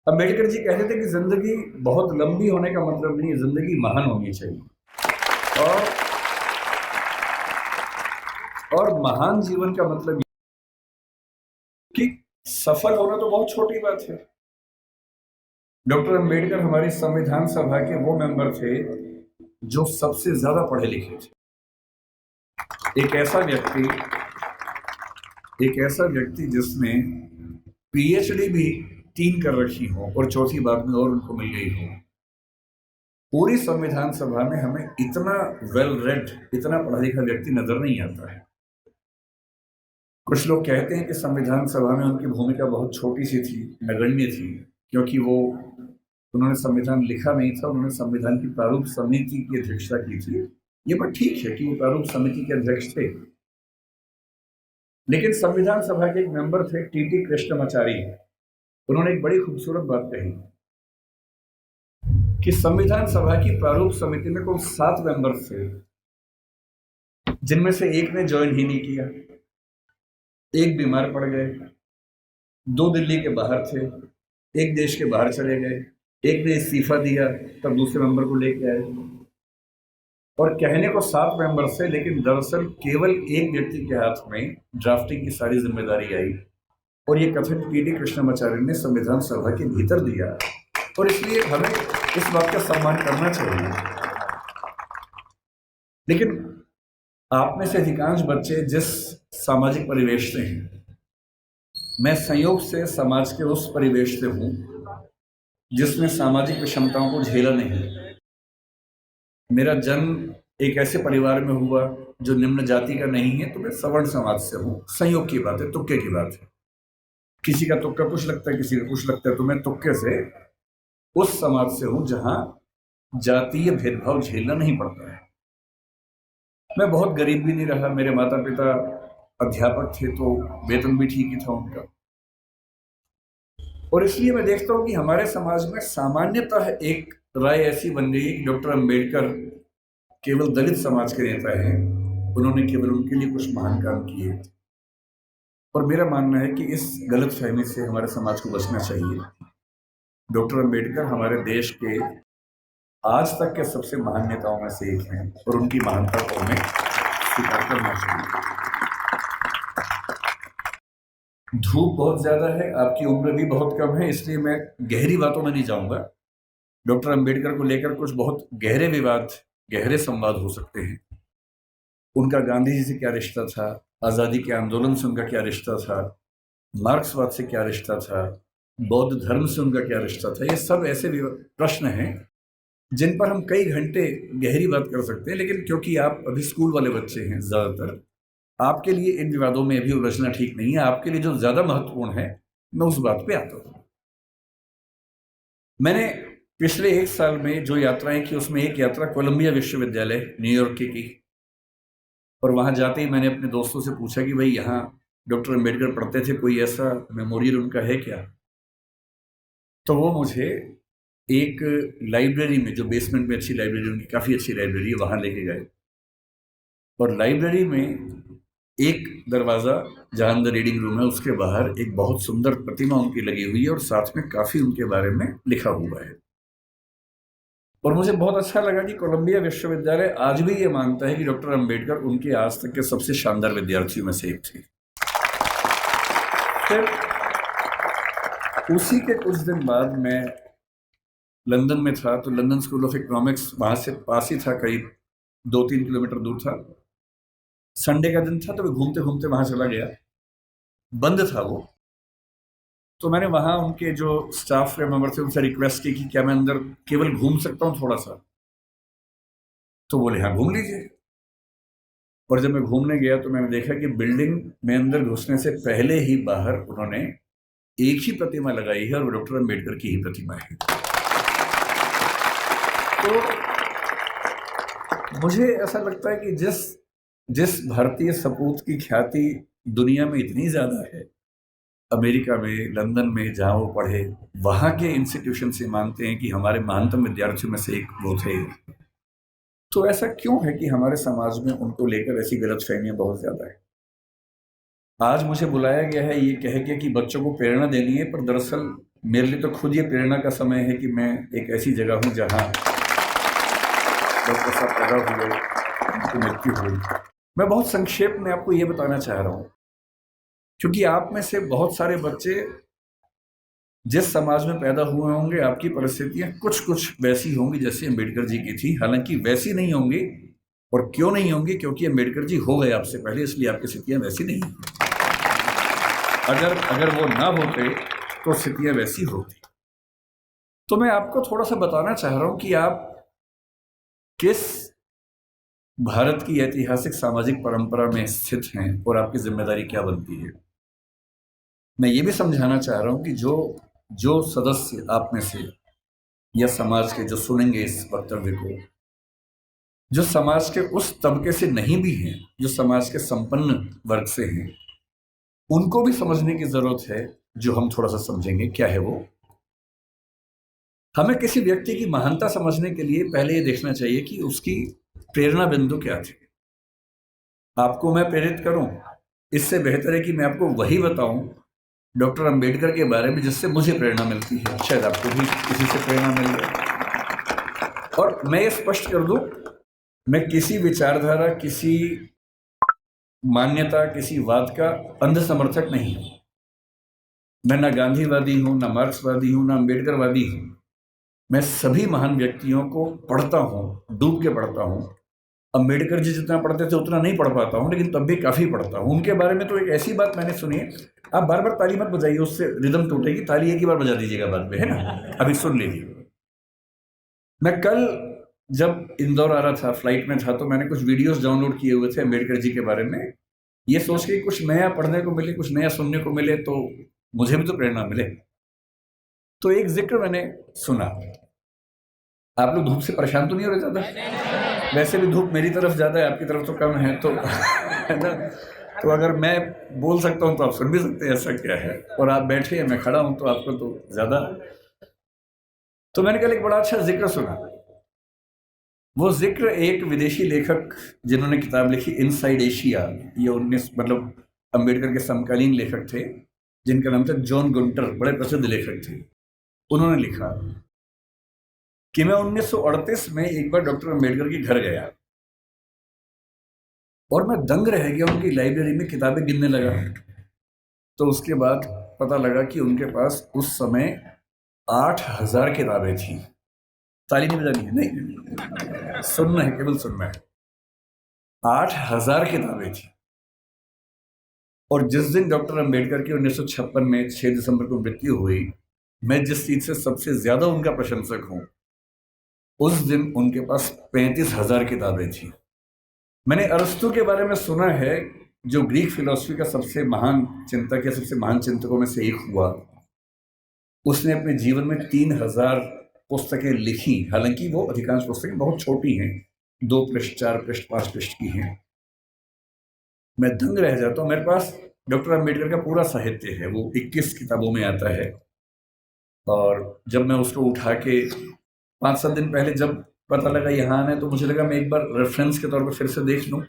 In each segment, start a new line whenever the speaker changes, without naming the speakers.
अम्बेडकर जी कहते थे कि जिंदगी बहुत लंबी होने का मतलब नहीं है, जिंदगी महान होनी चाहिए। और महान जीवन का मतलब ये कि सफल होना तो बहुत छोटी बात है। डॉक्टर अम्बेडकर हमारी संविधान सभा के वो मेंबर थे जो सबसे ज्यादा पढ़े लिखे थे। एक ऐसा व्यक्ति जिसने पीएचडी भी 3 कर रखी हो और चौथी बार में और उनको मिल गई हो। पूरी संविधान सभा में हमें इतना वेल रेड, इतना पढ़ा लिखा व्यक्ति नजर नहीं आता है। कुछ लोग कहते हैं कि संविधान सभा में उनकी भूमिका बहुत छोटी सी थी, नगण्य थी, क्योंकि उन्होंने संविधान लिखा नहीं था, उन्होंने संविधान की प्रारूप समिति की अध्यक्षता की थी। ये बात ठीक है कि वो प्रारूप समिति के अध्यक्ष थे, लेकिन संविधान सभा के एक मेंबर थे टीटी कृष्णमाचारी। उन्होंने एक बड़ी खूबसूरत बात कही कि संविधान सभा की प्रारूप समिति में कुल 7 मेंबर थे, जिनमें से एक ने ज्वाइन ही नहीं किया, एक बीमार पड़ गए, 2 दिल्ली के बाहर थे, एक देश के बाहर चले गए, एक ने इस्तीफा दिया तब दूसरे मेंबर को लेके आए। और कहने को 7 मेंबर थे, लेकिन दरअसल केवल एक व्यक्ति के हाथ में ड्राफ्टिंग की सारी जिम्मेदारी आई और ये कथन टीटी कृष्णमाचार्य ने संविधान सभा के भीतर दिया। और इसलिए हमें इस बात का सम्मान करना चाहिए। लेकिन आप में से अधिकांश बच्चे जिस सामाजिक परिवेश से हैं, मैं संयोग से समाज के उस परिवेश से हूं जिसने सामाजिक विषमताओं को झेला नहीं। मेरा जन्म एक ऐसे परिवार में हुआ जो निम्न जाति का नहीं है, तो मैं सवर्ण समाज से हूं। संयोग की बात है, तुक्के की बात है। किसी का तुक्का कुछ लगता है, किसी का कुछ लगता है, तो मैं तुक्के से उस समाज से हूं जहां जातीय भेदभाव झेलना नहीं पड़ता है। मैं बहुत गरीब भी नहीं रहा, मेरे माता पिता अध्यापक थे तो वेतन भी ठीक ही था उनका। और इसलिए मैं देखता हूं कि हमारे समाज में सामान्यतः एक राय ऐसी बन गई है कि डॉक्टर अम्बेडकर केवल दलित समाज के नेता हैं, उन्होंने केवल उनके लिए कुछ महान काम किए। और मेरा मानना है कि इस गलत फहमी से हमारे समाज को बचना चाहिए। डॉक्टर अम्बेडकर हमारे देश के आज तक के सबसे महान नेताओं में से एक हैं और उनकी महानता को हमें स्वीकार करना चाहिए। धूप बहुत ज्यादा है, आपकी उम्र भी बहुत कम है, इसलिए मैं गहरी बातों में नहीं जाऊंगा। डॉक्टर अम्बेडकर को लेकर कुछ बहुत गहरे विवाद, गहरे संवाद हो सकते हैं। उनका गांधी जी से क्या रिश्ता था, आजादी के आंदोलन से उनका क्या रिश्ता था, मार्क्सवाद से क्या रिश्ता था, बौद्ध धर्म से उनका क्या रिश्ता था। ये सब ऐसे प्रश्न हैं जिन पर हम कई घंटे गहरी बात कर सकते हैं। लेकिन क्योंकि आप अभी स्कूल वाले बच्चे हैं ज्यादातर, आपके लिए इन विवादों में भी उलझना ठीक नहीं है। आपके लिए जो ज्यादा महत्वपूर्ण है, मैं उस बात पे आता हूं। मैंने पिछले 1 साल में जो यात्राएं की, उसमें एक यात्रा कोलंबिया विश्वविद्यालय न्यूयॉर्क की। और वहां जाते ही मैंने अपने दोस्तों से पूछा कि भाई यहाँ डॉक्टर अम्बेडकर पढ़ते थे, कोई ऐसा मेमोरियल उनका है क्या। तो वो मुझे एक लाइब्रेरी में, जो बेसमेंट में अच्छी लाइब्रेरी, उनकी काफ़ी अच्छी लाइब्रेरी है, वहाँ लेके गए। और लाइब्रेरी में एक दरवाज़ा जहाँ अंदर रीडिंग रूम है, उसके बाहर एक बहुत सुंदर प्रतिमा उनकी लगी हुई है और साथ में काफ़ी उनके बारे में लिखा हुआ है। और मुझे बहुत अच्छा लगा कि कोलंबिया विश्वविद्यालय आज भी ये मानता है कि डॉक्टर अम्बेडकर उनके आज तक के सबसे शानदार विद्यार्थियों में से एक थे। फिर उसी के कुछ दिन बाद मैं लंदन में था, तो लंदन स्कूल ऑफ इकोनॉमिक्स वहां से पास ही था, करीब 2-3 किलोमीटर दूर था। संडे का दिन था तो मैं घूमते घूमते वहां चला गया, बंद था वो। तो मैंने वहां उनके जो स्टाफ के मेंबर थे उनसे रिक्वेस्ट की कि क्या मैं अंदर केवल घूम सकता हूँ थोड़ा सा। तो बोले हाँ घूम लीजिए। और जब मैं घूमने गया तो मैंने देखा कि बिल्डिंग में अंदर घुसने से पहले ही बाहर उन्होंने एक ही प्रतिमा लगाई है और वो डॉक्टर अम्बेडकर की ही प्रतिमा है। तो मुझे ऐसा लगता है कि जिस भारतीय सपूत की ख्याति दुनिया में इतनी ज्यादा है, अमेरिका में, लंदन में जहां वो पढ़े, वहां के इंस्टीट्यूशन से मानते हैं कि हमारे महानतम विद्यार्थियों में से एक वो थे। तो ऐसा क्यों है कि हमारे समाज में उनको लेकर ऐसी गलतफहमियां बहुत ज्यादा है। आज मुझे बुलाया गया है ये कह के कि बच्चों को प्रेरणा देनी है, पर दरअसल मेरे लिए तो खुद ये प्रेरणा का समय है कि मैं एक ऐसी जगह हूँ जहाँ डॉक्टर साहब पैदा हुए, उनकी मृत्यु हुई। मैं बहुत संक्षेप में आपको ये बताना चाह रहा हूँ, क्योंकि आप में से बहुत सारे बच्चे जिस समाज में पैदा हुए होंगे, आपकी परिस्थितियां कुछ कुछ वैसी होंगी जैसे अम्बेडकर जी की थी। हालांकि वैसी नहीं होंगी, और क्यों नहीं होंगी? क्योंकि अम्बेडकर जी हो गए आपसे पहले, इसलिए आपकी स्थितियां वैसी नहीं हैं। अगर अगर वो ना होते तो स्थितियां वैसी होती। तो मैं आपको थोड़ा सा बताना चाह रहा हूं कि आप किस भारत की ऐतिहासिक सामाजिक परंपरा में स्थित हैं और आपकी जिम्मेदारी क्या बनती है। मैं ये भी समझाना चाह रहा हूं कि जो जो सदस्य आप में से या समाज के जो सुनेंगे इस वक्तव्य को, जो समाज के उस तबके से नहीं भी हैं, जो समाज के संपन्न वर्ग से हैं, उनको भी समझने की जरूरत है। जो हम थोड़ा सा समझेंगे क्या है वो। हमें किसी व्यक्ति की महानता समझने के लिए पहले ये देखना चाहिए कि उसकी प्रेरणा बिंदु क्या थे। आपको मैं प्रेरित करूं, इससे बेहतर है कि मैं आपको वही बताऊं डॉक्टर अंबेडकर के बारे में जिससे मुझे प्रेरणा मिलती है। शायद आपको भी किसी से प्रेरणा मिल जाए। और मैं ये स्पष्ट कर दूं, मैं किसी विचारधारा, किसी मान्यता, किसी वाद का अंध समर्थक नहीं हूं। मैं ना गांधीवादी हूं, ना मार्क्सवादी हूं, ना अंबेडकरवादी हूं। मैं सभी महान व्यक्तियों को पढ़ता हूं, डूब के पढ़ता हूं। अंबेडकर जी जितना पढ़ते थे उतना नहीं पढ़ पाता हूं, लेकिन तब भी काफी पढ़ता हूं। उनके बारे में तो एक ऐसी बात मैंने सुनी है, आप बार बार ताली मत बजाइए, उससे रिदम टूटेगी। ताली एक ही बार बजा दीजिएगा बाद में, है ना? अभी सुन लीजिए। मैं कल जब इंदौर आ रहा था, फ्लाइट में था, तो मैंने कुछ वीडियोस डाउनलोड किए हुए थे अंबेडकर जी के बारे में, ये सोच के कुछ नया पढ़ने को मिले, कुछ नया सुनने को मिले, तो मुझे भी तो प्रेरणा मिले। तो एक जिक्र मैंने सुना। आप लोग धूप से परेशान तो नहीं हो रहे ज्यादा? वैसे भी धूप मेरी तरफ ज्यादा है, आपकी तरफ तो कम है, तो है ना? तो अगर मैं बोल सकता हूं तो आप सुन भी सकते हैं, ऐसा क्या है। और आप बैठे हैं, मैं खड़ा हूं, तो आपको तो ज्यादा। तो मैंने कल एक बड़ा अच्छा जिक्र सुना। वो जिक्र एक विदेशी लेखक जिन्होंने किताब लिखी इनसाइड एशिया, ये 19 मतलब अंबेडकर के समकालीन लेखक थे, जिनका नाम था जॉन गुंटर, बड़े प्रसिद्ध लेखक थे। उन्होंने लिखा कि मैं 1938 में एक बार डॉक्टर अंबेडकर के घर गया और मैं दंग रह गया। उनकी लाइब्रेरी में किताबें गिनने लगा, तो उसके बाद पता लगा कि उनके पास उस समय 8,000 किताबें थी। ताली नहीं बजानी है, नहीं, सुनना है, केवल सुनना है। 8,000 किताबें थी। और जिस दिन डॉक्टर अंबेडकर की 1956 में 6 दिसंबर को मृत्यु हुई, मैं जिस चीज से सबसे ज्यादा उनका प्रशंसक हूं, उस दिन उनके पास 35,000 किताबें थी। मैंने अरस्तु के बारे में सुना है, जो ग्रीक फिलॉसफी का सबसे महान चिंतक है, सबसे महान चिंतकों में से एक हुआ। उसने अपने जीवन में 3,000 पुस्तकें लिखी। हालांकि वो अधिकांश पुस्तकें बहुत छोटी हैं, 2 पृष्ठ, 4 पृष्ठ, 5 पृष्ठ की हैं। मैं दंग रह जाता हूँ। मेरे पास डॉक्टर अंबेडकर का पूरा साहित्य है, वो 21 किताबों में आता है। और जब मैं उसको उठा के 5-7 दिन पहले जब पता लगा यहाँ आना है, तो मुझे लगा मैं एक बार रेफरेंस के तौर पर फिर से देख लूँ।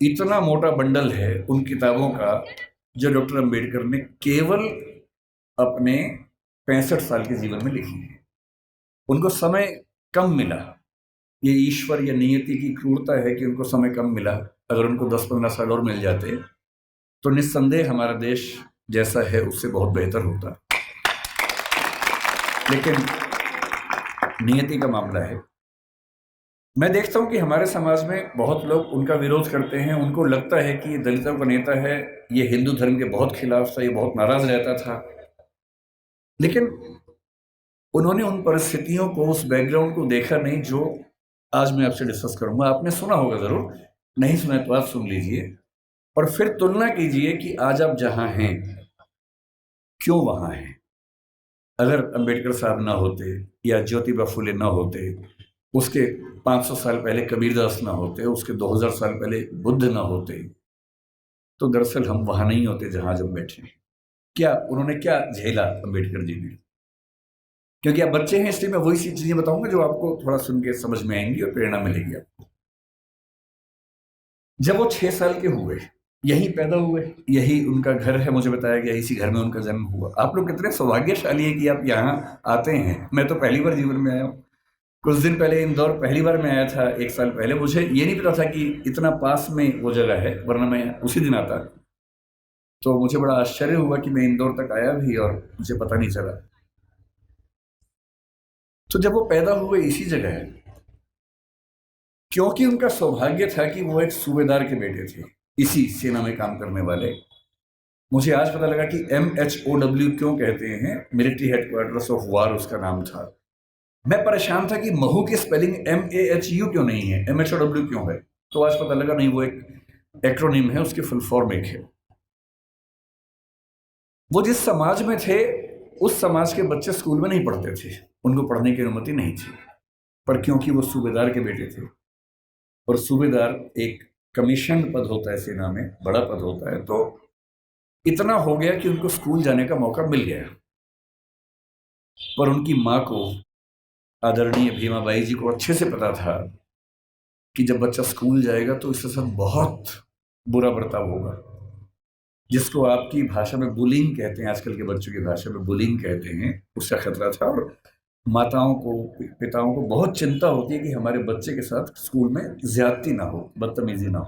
इतना मोटा बंडल है उन किताबों का जो डॉक्टर अंबेडकर ने केवल अपने 65 साल के जीवन में लिखी है। उनको समय कम मिला। ये ईश्वर या नियति की क्रूरता है कि उनको समय कम मिला। अगर उनको 10-15 साल और मिल जाते तो निस्संदेह हमारा देश जैसा है उससे बहुत बेहतर होता। लेकिन नियति का मामला है। मैं देखता हूं कि हमारे समाज में बहुत लोग उनका विरोध करते हैं। उनको लगता है कि ये दलितों का नेता है, ये हिंदू धर्म के बहुत खिलाफ था, ये बहुत नाराज रहता था। लेकिन उन्होंने उन परिस्थितियों को, उस बैकग्राउंड को देखा नहीं जो आज मैं आपसे डिस्कस करूंगा। आपने सुना होगा जरूर, नहीं सुना तो आप सुन लीजिए और फिर तुलना कीजिए कि आज आप जहां हैं क्यों वहां हैं। अगर अंबेडकर साहब ना होते या ज्योतिबा फुले ना होते, उसके 500 साल पहले कबीरदास ना होते, उसके 2000 साल पहले बुद्ध ना होते, तो दरअसल हम वहां नहीं होते जहां जब बैठे। क्या उन्होंने क्या झेला अंबेडकर जी ने? क्योंकि आप बच्चे हैं इसलिए मैं वही सी चीजें बताऊंगा जो आपको थोड़ा सुन के समझ में आएंगी और प्रेरणा मिलेगी आपको। जब वो 6 साल के हुए यहीं पैदा हुए, यही उनका घर है, मुझे बताया गया इसी घर में उनका जन्म हुआ। आप लोग कितने सौभाग्यशाली हैं कि आप यहाँ आते हैं। मैं तो पहली बार जीवन में आया हूँ। कुछ दिन पहले इंदौर पहली बार मैं आया था, 1 साल पहले। मुझे ये नहीं पता था कि इतना पास में वो जगह है, वरना मैं उसी दिन आता। तो मुझे बड़ा आश्चर्य हुआ कि मैं इंदौर तक आया भी और मुझे पता नहीं चला। तो जब वो पैदा हुए इसी जगह है, क्योंकि उनका सौभाग्य था कि वो एक सूबेदार के बेटे थे, इसी सेना में काम करने वाले। मुझे आज पता लगा कि MHOW क्यों कहते हैं, मिलिट्री हेडक्वार्टर्स ऑफ वार उसका नाम था। मैं परेशान था कि महू की स्पेलिंग MAHU क्यों नहीं है, MHOW क्यों है। तो आज पता लगा नहीं, वो एक एक्रोनिम है, उसकी फुल फॉर्म एक है। वो जिस समाज में थे, उस समाज के बच्चे स्कूल में नहीं पढ़ते थे, उनको पढ़ने की अनुमति नहीं थी। पर क्योंकि वो सूबेदार के बेटे थे, और सूबेदार एक कमीशन पद होता है सेना में, बड़ा पद होता है, तो इतना हो गया कि उनको स्कूल जाने का मौका मिल गया। पर उनकी माँ को, आदरणीय भीमाबाई जी को अच्छे से पता था कि जब बच्चा स्कूल जाएगा तो इसके साथ बहुत बुरा बर्ताव होगा, जिसको आपकी भाषा में बुलिंग कहते हैं, आजकल के बच्चों की भाषा में बुलिंग कहते हैं, उसका खतरा था। और माताओं को, पिताओं को बहुत चिंता होती है कि हमारे बच्चे के साथ स्कूल में ज्यादती ना हो, बदतमीजी ना हो।